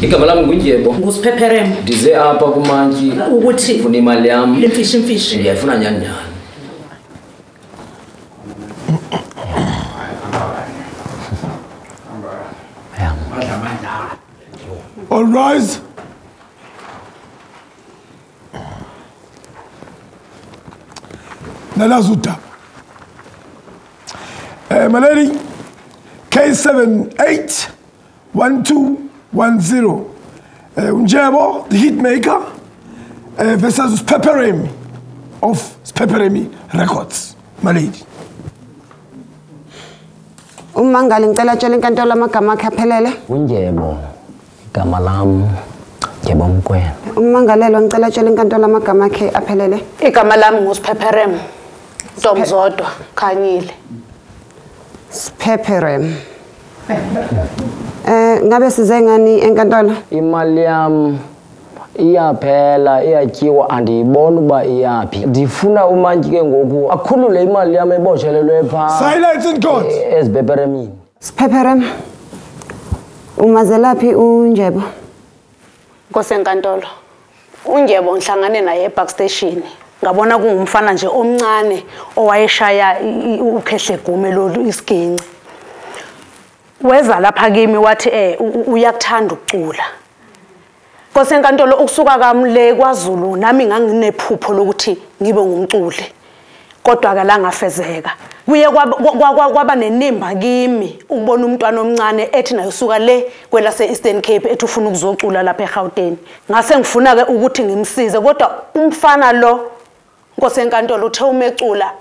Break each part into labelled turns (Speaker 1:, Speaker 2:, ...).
Speaker 1: Igama lami nguNjebo.
Speaker 2: Ngusipheperem.
Speaker 1: Ndize apha kumantyi
Speaker 2: ukuthi
Speaker 1: ufuna imali yami.
Speaker 2: Imfishi.
Speaker 1: Ndiyafuna nyani.
Speaker 3: All rise. Nalazuta. My lady, K781210. Njebo, the hit maker, versus Pepperemi of Pepperemi Records. My lady.
Speaker 4: Umangali ngicela tshela inkantolo amagama akhe aphelele.
Speaker 5: Unjebo igama lami Njebo Mkwena.
Speaker 4: Umangalelwa ngicela tshela inkantolo amagama akhe aphelele.
Speaker 2: Igama lami ngusipheperem. Domzodwa Khanyile.
Speaker 4: Pepperem. Ngabe size ngani enkantolo?
Speaker 5: Imali yami iyaphela iyatyiwa andiyibona uba iyaphi. Ndifuna umantyi ke ngoku akhulule imali yami eboshelelwe pha.
Speaker 3: Silence in court.
Speaker 5: Ezibheperemini.
Speaker 4: Pepperem. Umazelaphi uNjebo?
Speaker 2: Nkosenkantolo. uNjebo ngihlangane naye ebackstation. Ngabona kungumfana nje omncane owayeshaya ukhehle gume lolu isiginci. Weza lapha kimi wathi uyakuthanda ukucula. Nkosenkantolo ukusuka kamle kwaZulu nami nganginephupho lokuthi ngibe ngumculi. Kodwa ke la ngafezeka. Kuye kwaba nenimba kimi ukubona umntwana omncane ethi naye usuka le kwelase Eastern Cape ethi ufuna ukuzocula lapha eGauteng. Ngase ngifuna ke ukuthi ngimsize kodwa umfana lo Nkosenkantolo uthe umecula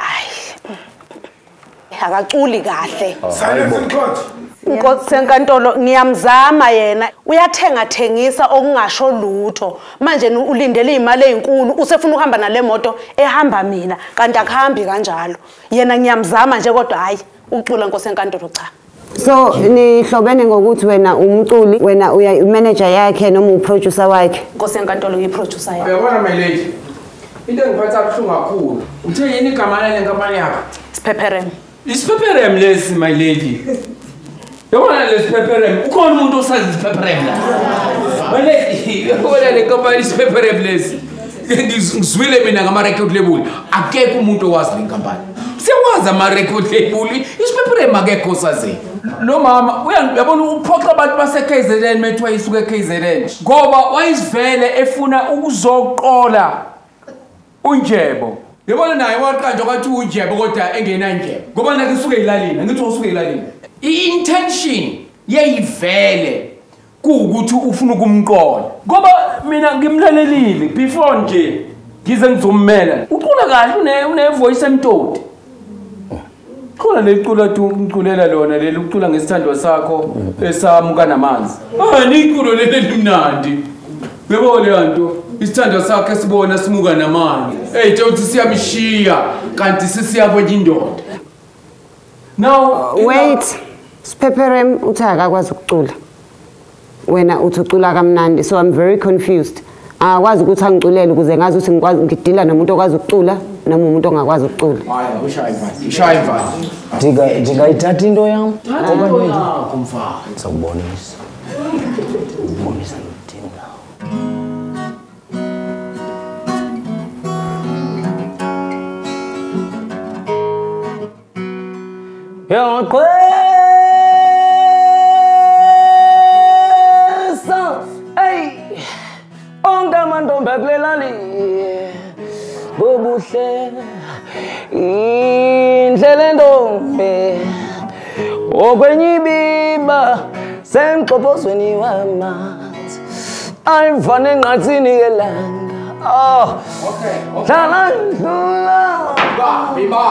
Speaker 2: akaculi kahle.
Speaker 3: Silence in court.
Speaker 2: Nkosenkantolo ngiyamzama yena uyathengathengisa okungasho lutho manje ulindele imali ezinkulu usefuna uhamba nale moto ehamba mina kanti akuhambi kanjalo yena ngiyamzama nje kodwa hayi ucula Nkosenkantolo cha.
Speaker 4: So nihlobene ngokuthi wena umculi wena manager yakhe noma uproducer wakhe?
Speaker 2: Nkosenkantolo ngiproducer yakhe.
Speaker 6: Uyabona my lady into engiphatha kabuhlungu kakhulu uthe yini igama lale nkampani yakho?
Speaker 2: Pepperem.
Speaker 6: Pepperem lesi my lady. Yabona lesi Pepperem ukhona umuntu osazi Pepperem la. My lady yabona le nkampani Pepperem lesi. Ngizwile mina ngama record label akekho umuntu owazi le nkampani. Siyawazi ama record label Pepperem akekho osazi. Lo mama uyabona uphoxa abantu base KZN methu ayisuka eKZN ngoba wayisivele efuna ukuzoqola uNjebo. Yabona naye waqanjwa kwathi uNjebo kodwa engena Njebo. Ngoba nake isuke ezilalini, ngithi usuke ezilalini. I-intention yeyivele kuukuthi ufuna ukumqola. Ngoba mina ngimlalelile before nje ngize ngizommela. Ucula kahle une voice emtoti. Khona lecula umculela lona leli ucula ngesithandwa sakho esamuka namanzi. Niculo leli limnandi. Yebo le nto isithandwa sakho esibona simuka namanzi. Uthi siyamshiya kanti sisiyabona indoda. Now
Speaker 4: wait. Pepperem uthi akakwazi ukucula. Wena uthi ucula kamnandi so I'm very confused. Akwazi ukuthi angiculele ukuze ngazi ukuthi ngikwazi ngidila nomuntu okwazi ukucula noma umuntu ongakwazi ukucula.
Speaker 6: Hayi ushaya imvana.
Speaker 5: Ndingayithatha into yami
Speaker 6: ngoba yakho mfana.
Speaker 5: Ngizobonisa. Ngibonisa ngidini nawo. Ongamandombekulelali bobuhle indlela endombe okwenyibiba sengxophozweni wamanzi ayivane enqathini yelanga
Speaker 6: Okay.
Speaker 5: dlala dlula
Speaker 6: Biba.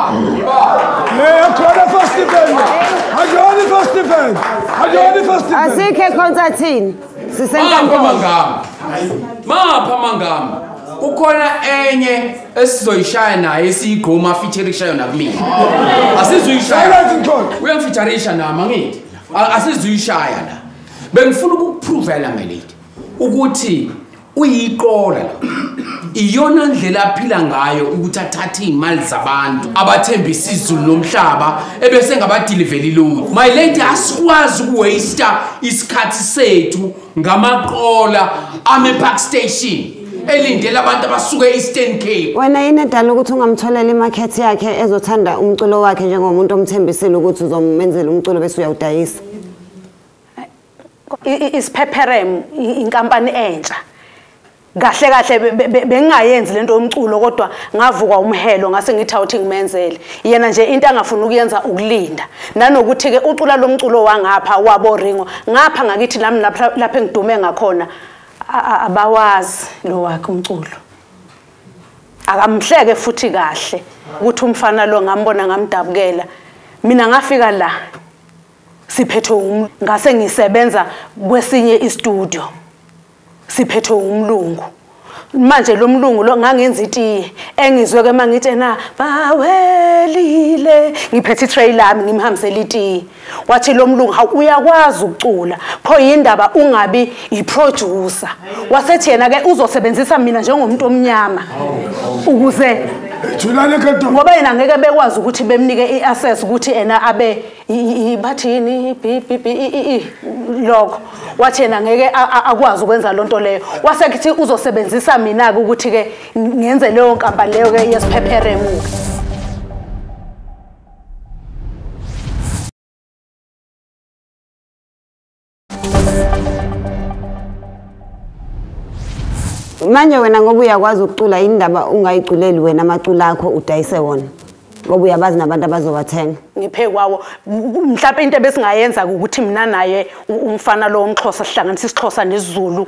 Speaker 4: Asikho econcertini.
Speaker 6: Mapha mangama. Ukhona enye esizoyishaya naye esiyigqoma featureisha yona kumina. Asizoyishaya. Uyangifeatureisha nama ngithi. Asizoyishaya la. Bengifuna ukukuprovela ngeleti ukuthi uyiqola la. iyona ndlela aphila ngayo ukuthi athathe imali zabantu abathembisa izulu lomhlaba ebese ngabadeliver load. My lady, asikwazi ukuwaste isikhathi sethu ngamaqola Park Station elindele abantu abasuke Eastern Cape.
Speaker 4: Wena yini edala ukuthi ungamtholela imarket yakhe ezothanda umculo wakhe njengomuntu omthembisile ukuthi uzomenzela umculo bese uyawudayisa?
Speaker 2: Isipheperem inkampani entsha. Kahle kahle bengingayenzi lento yomculo kodwa ngavuka umhelo ngase ngithi awuthi ngimenzele. Yena nje into angafuna ukuyenza ukulinda. Nanokuthi ke ucula lomculo wangapha wabo Ringo ngapha ngakithi nami lapha engidume ngakhona abawazi lo wakhe umculo. Akamhleke futhi kahle ukuthi umfana lo ngambona ngamdabukela. Mina ngafika la siphethwe ngase ngisebenza kwesinye istudio. Siphethwe umlungu. Manje lo mlungu lo ngangenza itiye engizwe ke mangithi na bawelile ngiphethe itrailer lami ngimhambisela itiye. Wathi lo mlungu uyakwazi ukucula pho yindaba ungabi iproducer. Wasethi yena ke uzosebenzisa mina njengomuntu omnyama ukuze ngoba yena ngeke bekwazi ukuthi bemnike iaccess ukuthi ena abe bathini lokho. Wathi yena ngeke akwazi ukwenza lonto leyo. Wasekithi uzosebenzisa mina ke ukuthi ke ngenze leyo nkampani leyo ke yesipheperem.
Speaker 4: Manje wena ngoba uyakwazi ukucula indaba ungayiculeli wena amacula akho udayise wona ngoba uyabazi nabantu abazowathenga.
Speaker 2: Ngiphe kwawo mhlawumbe into ebesingayenza ukuthi mina naye umfana lo omXhosa sihlanganisa isiXhosa nesizulu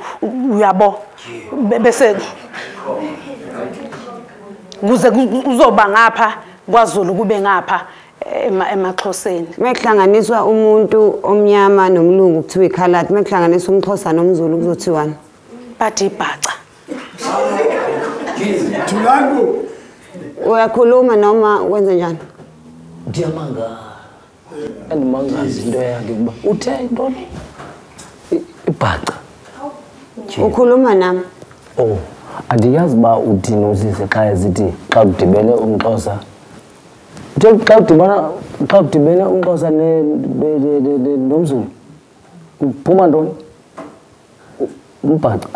Speaker 2: uyabo bese kuze uzoba ngapha kwaZulu kube ngapha emaXhoseni.
Speaker 4: Mekuhlanganiswa umuntu omnyama nomlungu kuthiwa iColored, mekuhlanganiswa umXhosa nomZulu kuzothiwani?
Speaker 2: Bathi ibhaca.
Speaker 3: Thulangu.
Speaker 4: Uyakhuluma noma wenze njani?
Speaker 5: Ndiyamanga. Andimangazi into yakhe kuba uthe intoni? Ibhaca.
Speaker 4: Ukhuluma nami?
Speaker 5: Oh, andiyazi ba uthini usise xa ezithi xa kudibene umXhosa. Xa kudibene umXhosa nomZulu. Kuphuma ntoni? But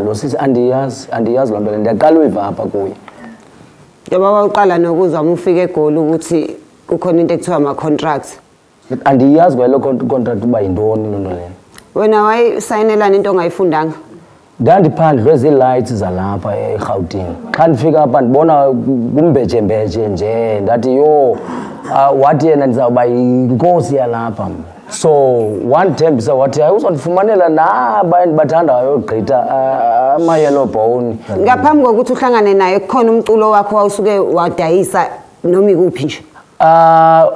Speaker 5: lo sisi andiyazi loo nto le ndiyaqala uyiva apha kuye.
Speaker 4: Njengoba waqala nokuzwa ufike eGoli ukuthi kukhona into ekuthiwa ama-contracts.
Speaker 5: Andiyazi kwelo contract uba yintoni loo nto leyo.
Speaker 4: Wena wayisayinelani into ongayifundanga?
Speaker 5: Ndandiphandlwe ezi-lights zalapha eRhawutini. Xa ndifika apha ndibona kumbejembeje nje ndathi yho wathi yena ndizawuba yinkosi yalapha. So one time wathi uzondifumanela naba endibathandayo ogqitha ama-yellow bone.
Speaker 4: Ngaphambi kokuthi uhlangane naye kukhona umculo wakho wawusuke wadayisa noma ikuphi nje?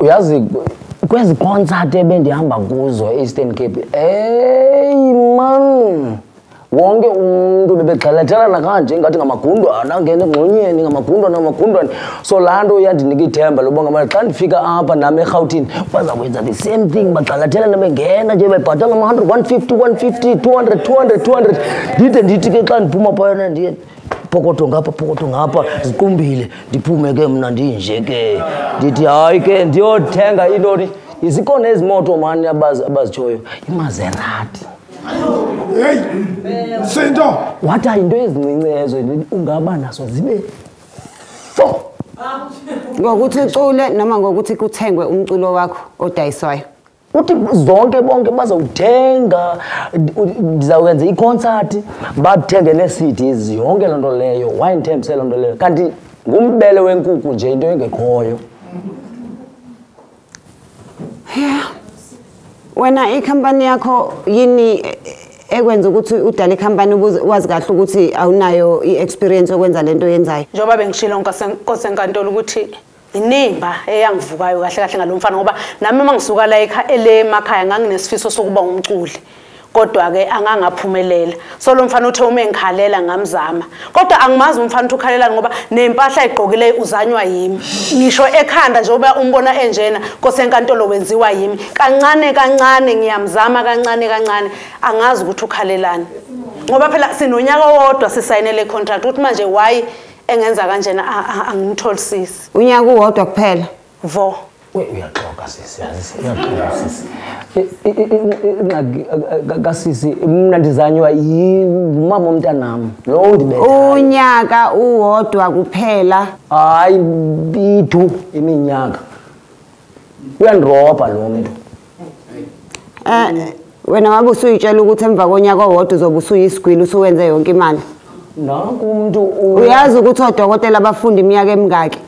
Speaker 5: Uyazi kwezi concert ebendihamba kuzo e-Eastern Cape, man, wonke umuntu bebegxalathelana kanje ngathi ngamagundwana angena engqonyeni ngamagundwana. So laa nto yandinika ithemba loba ngamali xa ndifika apha nami eRhawutini bazakwenza the same thing, bagxalathelana bengena nje bebhatala ama-100, 150, 200. Ndide ndithi ke xa ndiphuma phayana ndiye pokotho ngapha ziqumbile ndiphume ke mna ndinje ke ndithi hayi ke ndiyothenga intoni izikhona ezimoto mani abazitshoyo iMaserati.
Speaker 3: Hey, Sento.
Speaker 5: Wathi into ezincinci ezo ungaba naso zibe 4.
Speaker 4: Ngokuthi ucule noma ngokuthi kuthengwe umculo wakho odayiswayo?
Speaker 5: Uthi zonke bonke bazawuthenga, ndizawukwenza i-concert bathenge nee-CDs yonke loo nto leyo. Wayendithembise loo nto leyo kanti ngumbele wenkukhu nje into engekhoyo.
Speaker 4: Yeah. Wena ikhampani yakho yini ekwenza ukuthi udale ikhampani wazi kahle ukuthi awunayo i-experience yokwenza lento yenzayo?
Speaker 2: Njengoba bengishilo Nkosi enkantolo ukuthi inimba eyangivukayo kahle ngalomfana ngoba nami mangisuka la emakhaya nganginesifiso sokuba umculi. kodwa ke angangaphumelela. So lo mfana uthe uma engikhalela ngamzama. Kodwa angimazi umfana uthi ukhalela ngoba nempahla ayigqokile uzanywa yimi. Ngisho ekhanda nje uba umbona enjena Nkosi enkantolo wenziwa yimi. Kancane kancane ngiyamzama kancane angazi ukuthi ukhalelani. Ngoba phela sinonyaka wodwa sisayinele contract uthi manje why engenza kanjena angimtholisisi.
Speaker 4: Unyaka uwodwa kuphela.
Speaker 2: Vo.
Speaker 5: Uyaxoka sisi yazi uyaxoka sisi. Kasisi mina ndizanywa yimama umntanami lo ndibetha.
Speaker 4: Unyaka uwodwa kuphela.
Speaker 5: Hayi bithu iminyaka. Uyandiroba lo muntu.
Speaker 4: Wena wabe usuyitshela ukuthi emva konyaka owodwa uzobe usuyisigwili usuwenze yonke imali.
Speaker 5: Nanku umuntu
Speaker 4: uyazi ukuthi odokotela abafunda iminyaka emingaki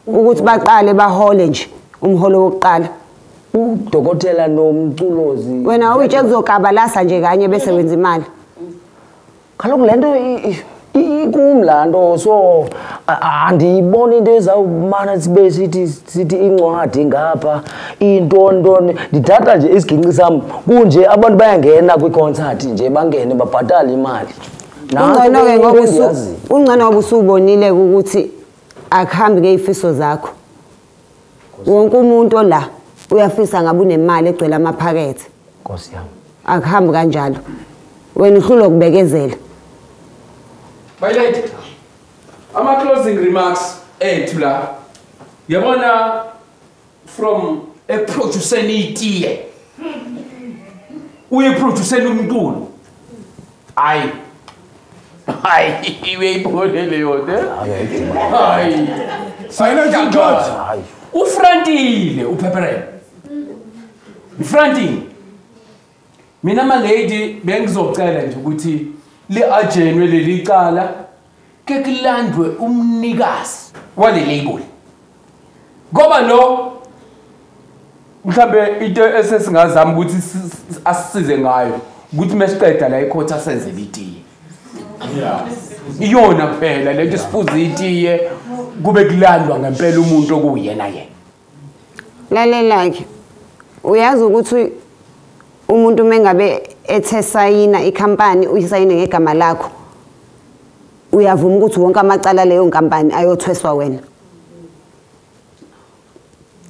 Speaker 4: ukuthi baqale bahole nje umholo wokuqala.
Speaker 5: Udokotela nomculozi.
Speaker 4: Wena uyitshela uzokabalasa nje kanye bese wenza imali.
Speaker 5: Kaloku lento ikumlando so andiyibona into ezawumana sibe sithi incwadi ngapha intoni ndithatha nje isiginci sami kunje abantu bayangena kwiconcert nje bangene babhatala imali.
Speaker 4: Ungcono ke ngoba ungcono ngoba usubonile ukuthi akuhambi ngezifiso zakho. Wonke umuntu la uyafisa ngabe unemali egcwele amaphakethe.
Speaker 5: Nkosi yami.
Speaker 4: Akuhambi kanjalo. Wena uhlulo kubekezela.
Speaker 6: My lady, ama closing remarks ethu la. Yabona from a producer nitiye. Uye producer umculo. Hayi iwe ibonele yona. Hayi.
Speaker 3: Silence in court.
Speaker 6: Ufrantile uPepperem. Ufrantile. Mina ma lady bengizocela nje ukuthi le ajenwe lelicala ke kulandwe umnikazi wale label. Ngoba lo mhlambe into esesingazama ukuthi asisize ngayo ukuthi mesiqeda la ecourt asenze litiye. Yeah. Iyona phela lento sifuze itiye kube kulandwa ngempela umuntu okuyena yena.
Speaker 4: Lalela ke. Uyazi ukuthi umuntu mengabe ethe sayina ikhampani uyisayine ngegama lakho uyavuma ukuthi wonke amacala leyo nkampani ayothweswa wena.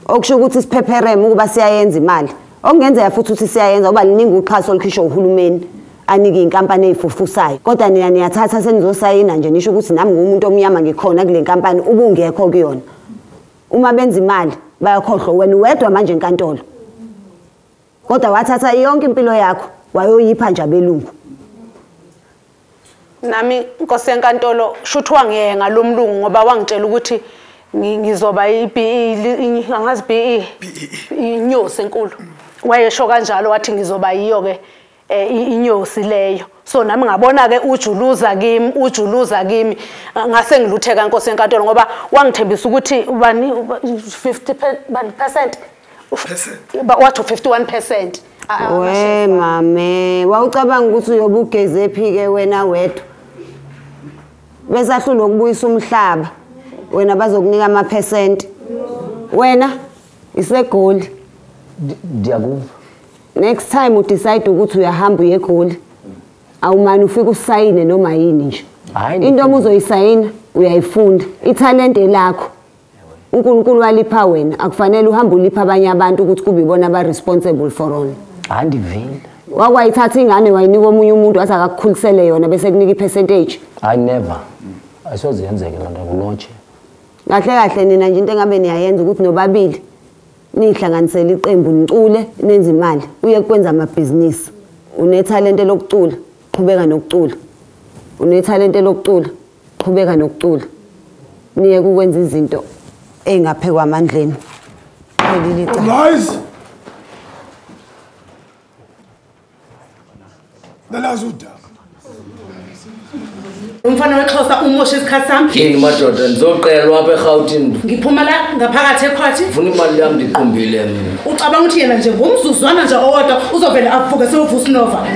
Speaker 4: Okusho ukuthi isiphephereme ukuba siyayenza imali. Okungenzeka futhi ukuthi siyayenza ngoba liningi uxhaso olukhishwa uhulumeni anike inkampani ezifufusayo. Kodwa nina niyathatha senizosayina nje nisho ukuthi nami ngumuntu omnyama ngikhona kule nkampani ubungekho kuyona. Uma benza imali bayakhohlwa wena wedwa manje enkantolo. Kodwa wathatha yonke impilo yakho wayoyipha nje abelungu.
Speaker 2: Nami Nkosi enkantolo shuthi wangiye ngalomlungu ngoba wangitshela ukuthi ngizoba angazi BE inyosi enkulu. Wayesho kanjalo wathi ngizoba yiyo ke inyosi leyo. So nami ngabona ke ujuluza kimi ngase ngilutheka Nkosi enkantolo ngoba wangithembisa ukuthi ubani 50% wathi 51%.
Speaker 4: We mame wawucabanga ukuthi uyobugeze phi ke wena wedwa. Bese ahlulo ukubuyisa umhlaba wena bazokunika ama-percent. Wena isegoli.
Speaker 5: Ndiyakuva.
Speaker 4: Next time u decide ukuthi uyahamba uye eGoli. Awumani ufike usayine noma yini nje. Into omuzoyisayina uyayifunda. Italent lakho. uNkulunkulu walipha wena akufanele uhambe ulipha abanye abantu ukuthi kube ibona aba responsible for all.
Speaker 5: Andivile.
Speaker 4: Wakwayithatha ingane wayinika omunye umuntu wathi akakukhulisele yona bese kunika ipercentage.
Speaker 5: I never. Ayisoze yenzeke lento kuloche.
Speaker 4: Kahle nina nje into engabe niyayenza ukuthi nobabili nihlanganisele iqembu nicule nenze imali uye kwenza amabhizinisi. Unetalente lokucula qhubeka nokucula. Unetalente lokucula qhubeka nokucula. Niye ukwenza izinto engaphekwa amandleni.
Speaker 3: Guys. Nalazuda.
Speaker 2: Umfana weXhosa umosha isikhathi sami.
Speaker 1: Yini madoda ngizoqelwa apha eGauteng.
Speaker 2: Ngiphuma la ngaphakathi ekhwathi.
Speaker 1: Ufuna imali yami ndiqombile mina.
Speaker 2: Ucabanga ukuthi yena nje ngomzuzwana nje owodwa uzovela avuke seyovusa nova.